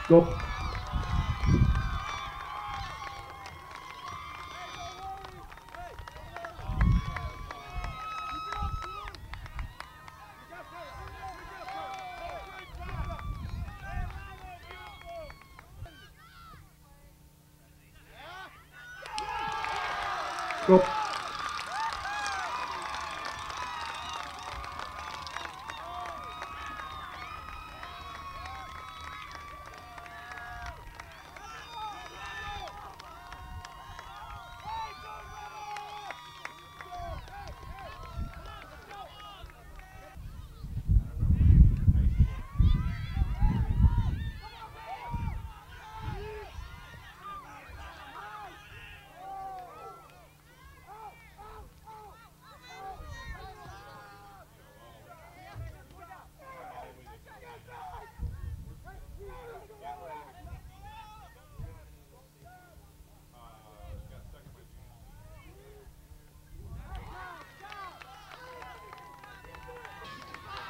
Go. Go.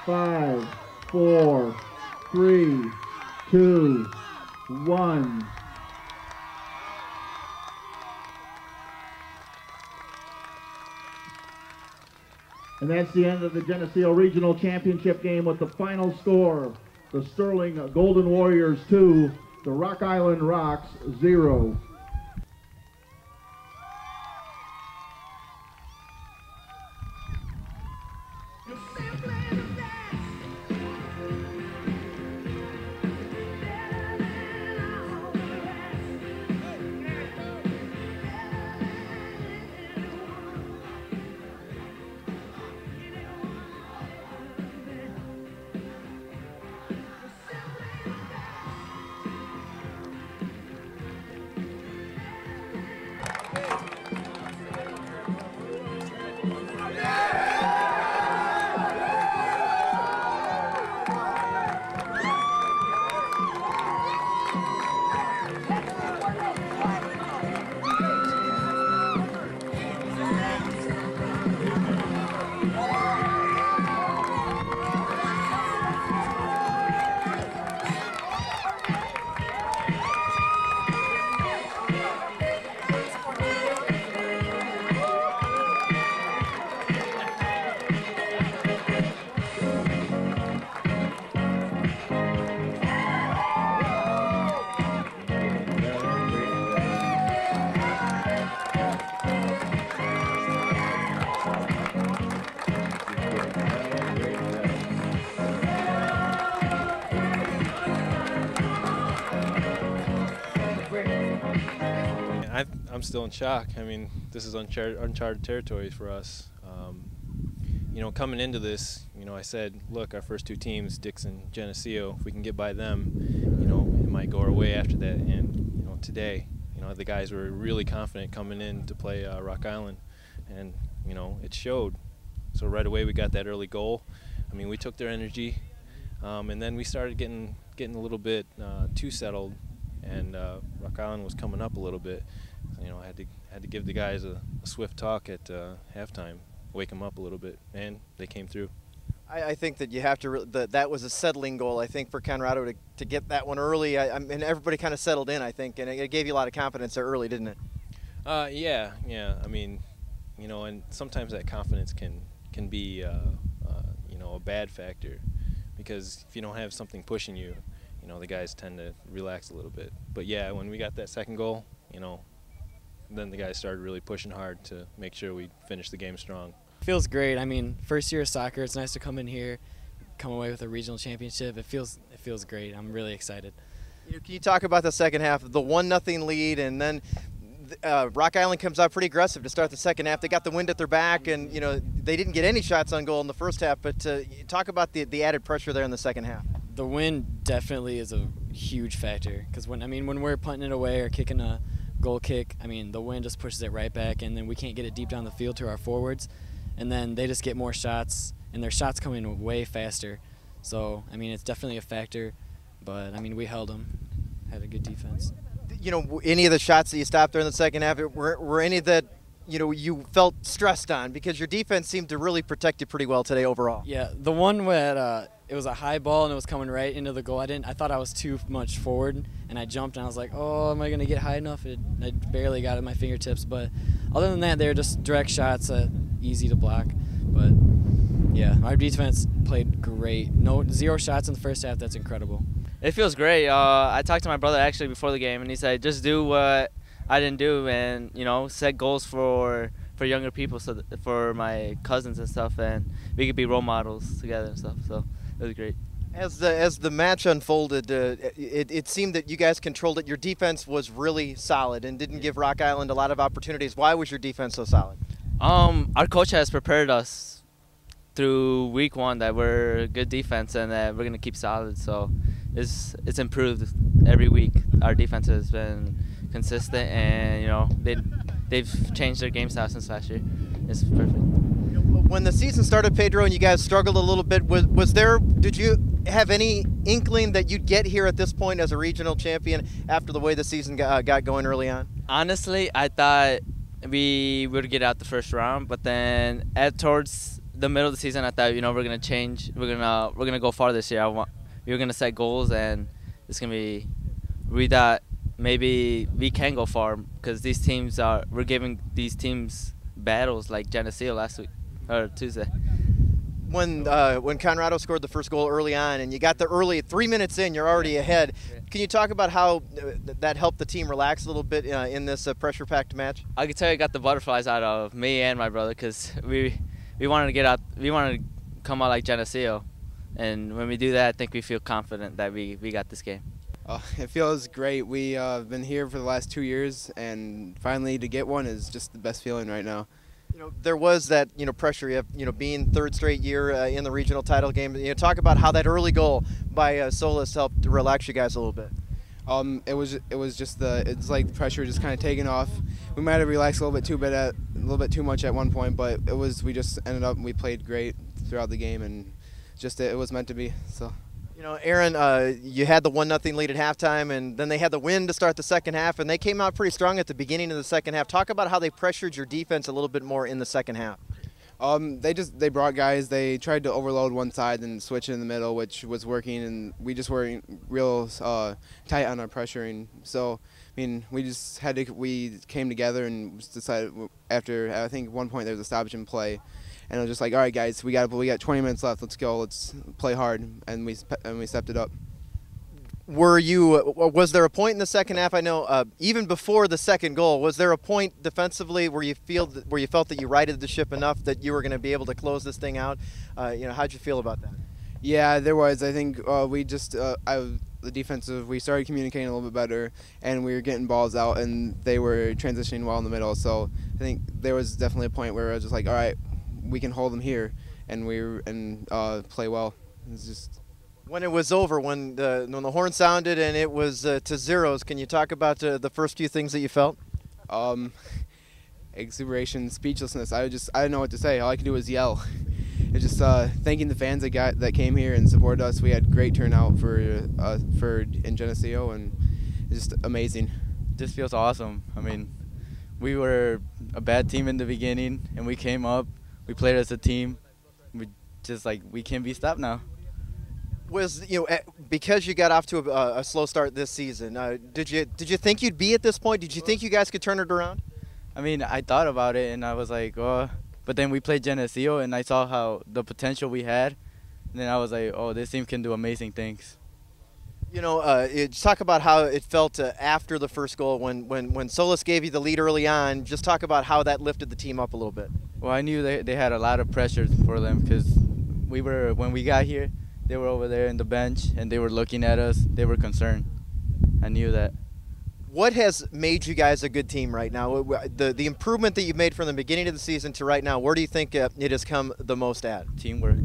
Five, 4, 3, 2, 1. And that's the end of the Geneseo Regional Championship game with the final score. The Sterling Golden Warriors 2, the Rock Island Rocks 0. I'm still in shock. I mean, this is uncharted territory for us. You know, coming into this, you know, I said, look, our first two teams, Dixon, Geneseo, if we can get by them, you know, it might go our way after that. And, you know, today, you know, the guys were really confident coming in to play Rock Island, and, you know, it showed. So right away we got that early goal. I mean, we took their energy, and then we started getting a little bit too settled, and Rock Island was coming up a little bit. So, you know, I had to give the guys a swift talk at halftime, wake them up a little bit, and they came through. I think that you have to. That was a settling goal, I think, for Conrado to get that one early. I mean, everybody kind of settled in, I think, and it gave you a lot of confidence there early, didn't it? Yeah. I mean, you know, and sometimes that confidence can be, you know, a bad factor, because if you don't have something pushing you, you know, the guys tend to relax a little bit. But yeah, when we got that second goal, you know, then the guys started really pushing hard to make sure we finished the game strong. Feels great. I mean, first year of soccer, it's nice to come in here, come away with a regional championship. It feels great. I'm really excited. Can you talk about the second half, the 1-0 lead, and then Rock Island comes out pretty aggressive to start the second half. They got the wind at their back, and you know they didn't get any shots on goal in the first half. But talk about the added pressure there in the second half. The wind definitely is a huge factor, because when we're punting it away or kicking a goal kick, I mean, the wind just pushes it right back, and then we can't get it deep down the field to our forwards, and then they just get more shots, and their shots come in way faster. So, I mean, it's definitely a factor, but, I mean, we held them, had a good defense. You know, any of the shots that you stopped there in the second half, were any that you felt stressed on, because your defense seemed to really protect you pretty well today overall? Yeah, the one where it was a high ball and it was coming right into the goal. I thought I was too much forward, and I jumped and I was like, oh, am I gonna get high enough? I barely got it at my fingertips, but other than that, they were just direct shots, easy to block. But yeah, our defense played great. Zero shots in the first half. That's incredible. It feels great. I talked to my brother actually before the game, and he said, just do what I didn't do, and set goals for younger people, so for my cousins and stuff, and we could be role models together and stuff. So it was great. As the match unfolded, it seemed that you guys controlled it. Your defense was really solid and didn't give Rock Island a lot of opportunities. Why was your defense so solid? Our coach has prepared us through week 1 that we're a good defense and that we're gonna keep solid. So it's improved every week. Our defense has been consistent, and they've changed their game style since last year. It's perfect. When the season started, Pedro, and you guys struggled a little bit, did you have any inkling that you'd get here at this point as a regional champion after the way the season got going early on? Honestly, I thought we would get out the first round, but then towards the middle of the season, I thought we're gonna change. We're gonna go far this year. We were gonna set goals, and it's gonna be. We thought maybe we can go far, because we're giving these teams battles like Geneseo last week or Tuesday. When Conrado scored the first goal early on, and you got the early 3 minutes in, you're already ahead. Can you talk about how that helped the team relax a little bit in this pressure-packed match? I can tell you, got the butterflies out of me and my brother, because we wanted to get out. We wanted to come out like Geneseo, and when we do that, I think we feel confident that we got this game. It feels great. We've been here for the last 2 years, and finally to get one is just the best feeling right now. There was that pressure. You have being third straight year in the regional title game. Talk about how that early goal by Solis helped to relax you guys a little bit. It was just it's like the pressure just kind of taking off. We might have relaxed a little bit too much at one point, but we just ended up and we played great throughout the game, and it was meant to be. So. Aaron, you had the 1-0 lead at halftime, and then they had the win to start the second half, and they came out pretty strong at the beginning of the second half. Talk about how they pressured your defense a little bit more in the second half. They brought guys. They tried to overload one side and switch in the middle, which was working, and we just weren't real tight on our pressuring. So, we came together and decided after, I think, one point there was a stoppage in play. And it was just like, all right, guys, we got 20 minutes left. Let's go. Let's play hard, and we stepped it up. Was there a point in the second half? I know even before the second goal, was there a point defensively where you felt that you righted the ship enough that you were going to be able to close this thing out? How'd you feel about that? Yeah, there was. I think the defensive, we started communicating a little bit better, and we were getting balls out, and they were transitioning well in the middle. So I think there was definitely a point where I was just like, all right, we can hold them here, and play well. It's just when it was over, when the horn sounded and it was to zeros. Can you talk about the first few things that you felt? Exuberation, speechlessness. I didn't know what to say. All I could do was yell. It's just thanking the fans that came here and supported us. We had great turnout for in Geneseo, and it's just amazing. This feels awesome. We were a bad team in the beginning, and we came up. We played as a team. We can't be stopped now. Because you got off to a slow start this season, did you think you'd be at this point? Did you think you guys could turn it around? I thought about it, and I was like, oh. But then we played Geneseo, and I saw how the potential we had. And then I was like, oh, this team can do amazing things. Talk about how it felt after the first goal when Solis gave you the lead early on. Just talk about how that lifted the team up a little bit. Well, I knew they had a lot of pressure for them, because when we got here, they were over there in the bench, and they were looking at us. They were concerned. I knew that. What has made you guys a good team right now? The improvement that you've made from the beginning of the season to right now, where do you think it has come the most at? Teamwork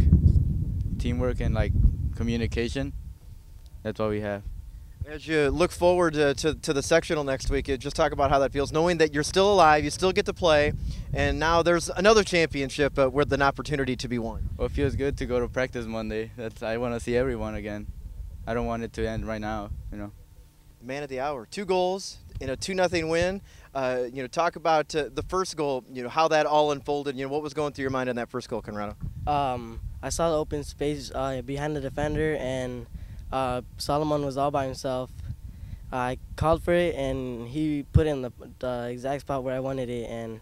and communication. That's what we have. As you look forward to the sectional next week, just talk about how that feels, knowing that you're still alive, you still get to play, and now there's another championship with an opportunity to be won. Well, it feels good to go to practice Monday. I want to see everyone again. I don't want it to end right now, Man of the hour, 2 goals, in a 2-0 win. Talk about the first goal. How that all unfolded. What was going through your mind on that first goal, Conrado? I saw the open space behind the defender, and Solomon was all by himself. I called for it, and he put it in the exact spot where I wanted it, and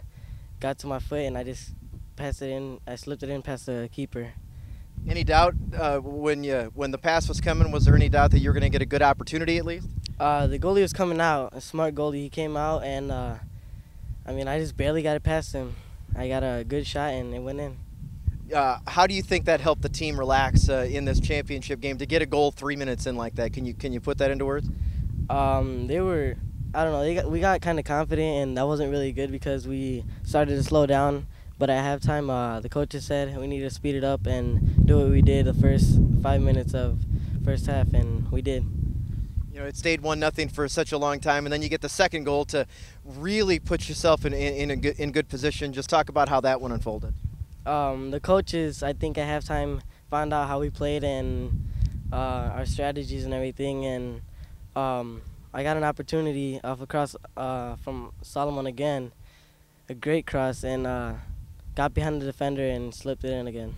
got to my foot, and I just passed it in. I slipped it in past the keeper. Any doubt when the pass was coming? Was there any doubt that you were going to get a good opportunity at least? The goalie was coming out, a smart goalie. He came out, and I just barely got it past him. I got a good shot, and it went in. How do you think that helped the team relax in this championship game to get a goal 3 minutes in like that? Can you put that into words? I don't know. We got kind of confident, and that wasn't really good because we started to slow down. But at halftime, the coaches said we needed to speed it up and do what we did the first 5 minutes of first half, and we did. It stayed 1-0 for such a long time, and then you get the second goal to really put yourself in good position. Just talk about how that one unfolded. The coaches, I think, at halftime found out how we played and our strategies and everything, and I got an opportunity off a cross from Solomon again, a great cross, and got behind the defender and slipped it in again.